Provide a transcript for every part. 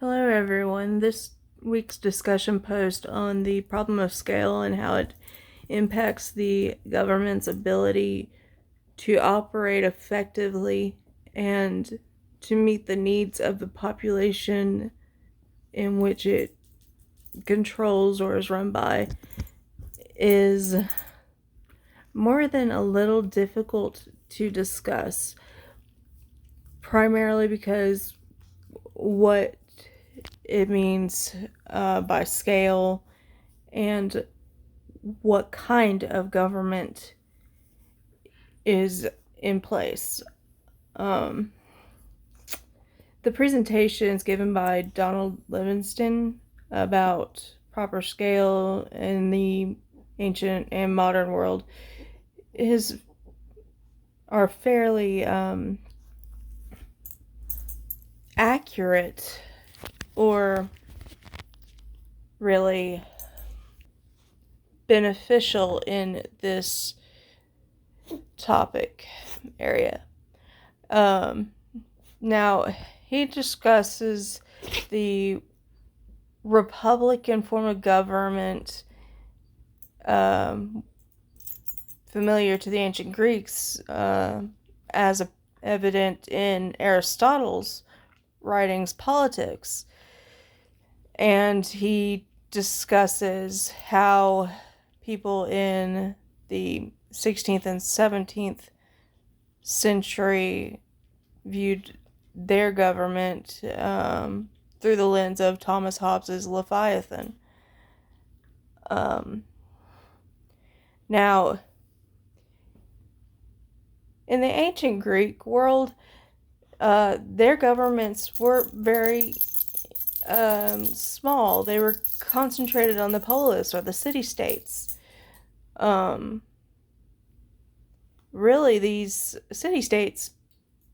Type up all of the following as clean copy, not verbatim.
Hello, everyone. This week's discussion post on the problem of scale and how it impacts the government's ability to operate effectively and to meet the needs of the population in which it controls or is run by is more than a little difficult to discuss, primarily because what it means by scale and what kind of government is in place. Um, the presentations given by Donald Livingston about proper scale in the ancient and modern world are fairly accurate, or really beneficial in this topic area. Now, he discusses the Republican form of government, familiar to the ancient Greeks, as evident in Aristotle's writings, Politics. And he discusses how people in the 16th and 17th century viewed their government through the lens of Thomas Hobbes's Leviathan. Now, in the ancient Greek world, their governments were very small. They were concentrated on the polis, or the city-states. Really, these city-states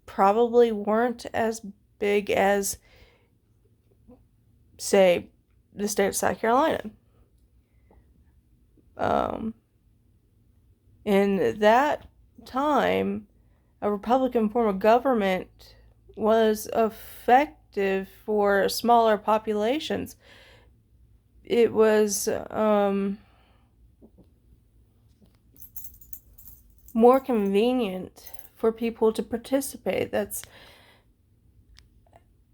probably weren't as big as, say, the state of South Carolina. In that time, a Republican form of government was effective for smaller populations. It was more convenient for people to participate. That's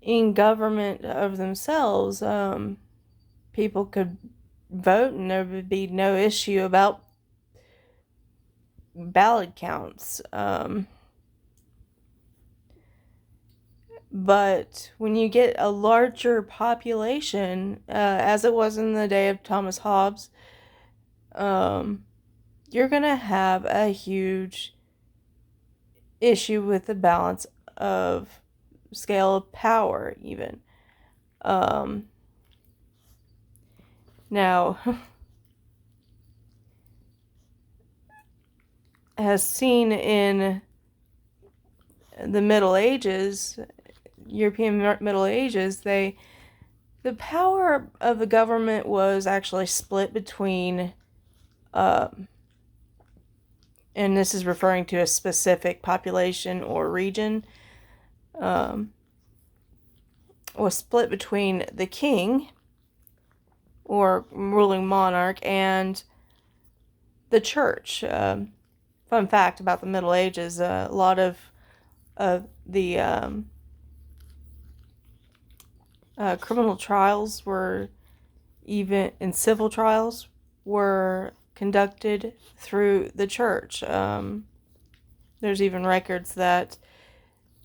in government of themselves. People could vote and there would be no issue about ballot counts. But when you get a larger population, as it was in the day of Thomas Hobbes, you're going to have a huge issue with the balance of scale of power, even. Now, as seen in the Middle Ages, European Middle Ages, the power of the government was actually split between, and this is referring to a specific population or region, was split between the king, or ruling monarch, and the church. Fun fact about the Middle Ages, a lot of the criminal trials were, even in civil trials, were conducted through the church. There's even records that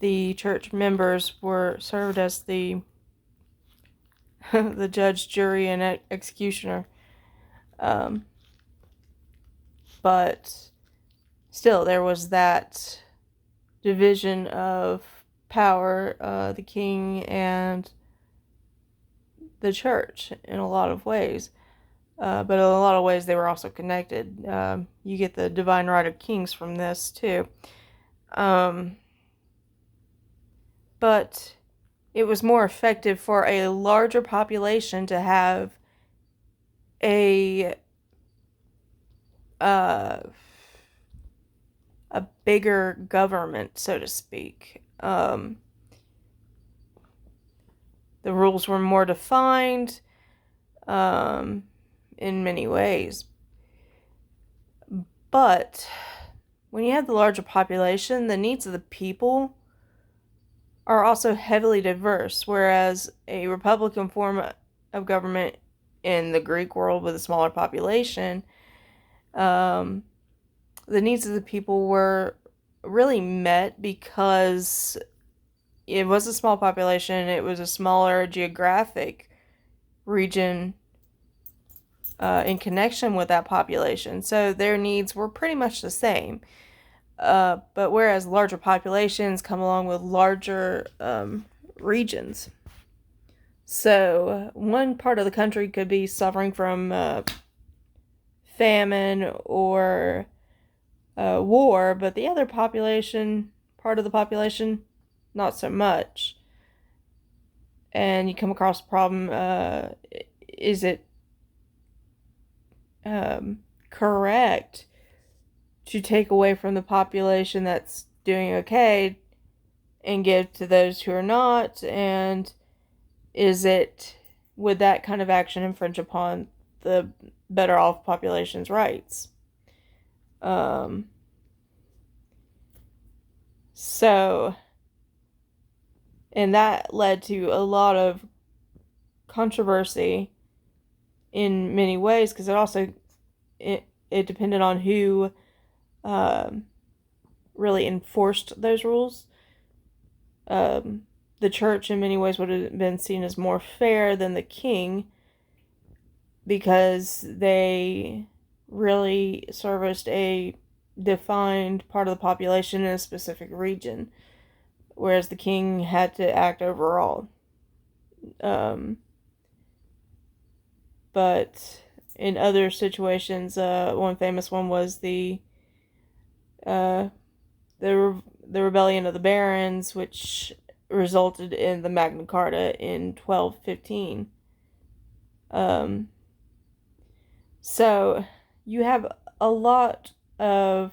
the church members were served as the the judge, jury, and executioner. But still, there was that division of power, the king and the church, in a lot of ways. But in a lot of ways, they were also connected. You get the divine right of kings from this, too. But it was more effective for a larger population to have a bigger government, so to speak. The The rules were more defined in many ways. But when you have the larger population, the needs of the people are also heavily diverse, whereas a republican form of government in the Greek world with a smaller population, the needs of the people were really met because it was a small population, it was a smaller geographic region in connection with that population, so their needs were pretty much the same. But whereas larger populations come along with larger regions. So one part of the country could be suffering from famine or war, but the other part of the population, not so much. And you come across a problem, is it correct to take away from the population that's doing okay and give to those who are not? And would that kind of action infringe upon the better off population's rights? So, and that led to a lot of controversy in many ways, because it depended on who really enforced those rules. The church in many ways would have been seen as more fair than the king, because they really serviced a defined part of the population in a specific region, whereas the king had to act overall. But in other situations, one famous one was the rebellion of the barons, which resulted in the Magna Carta in 1215. So you have a lot of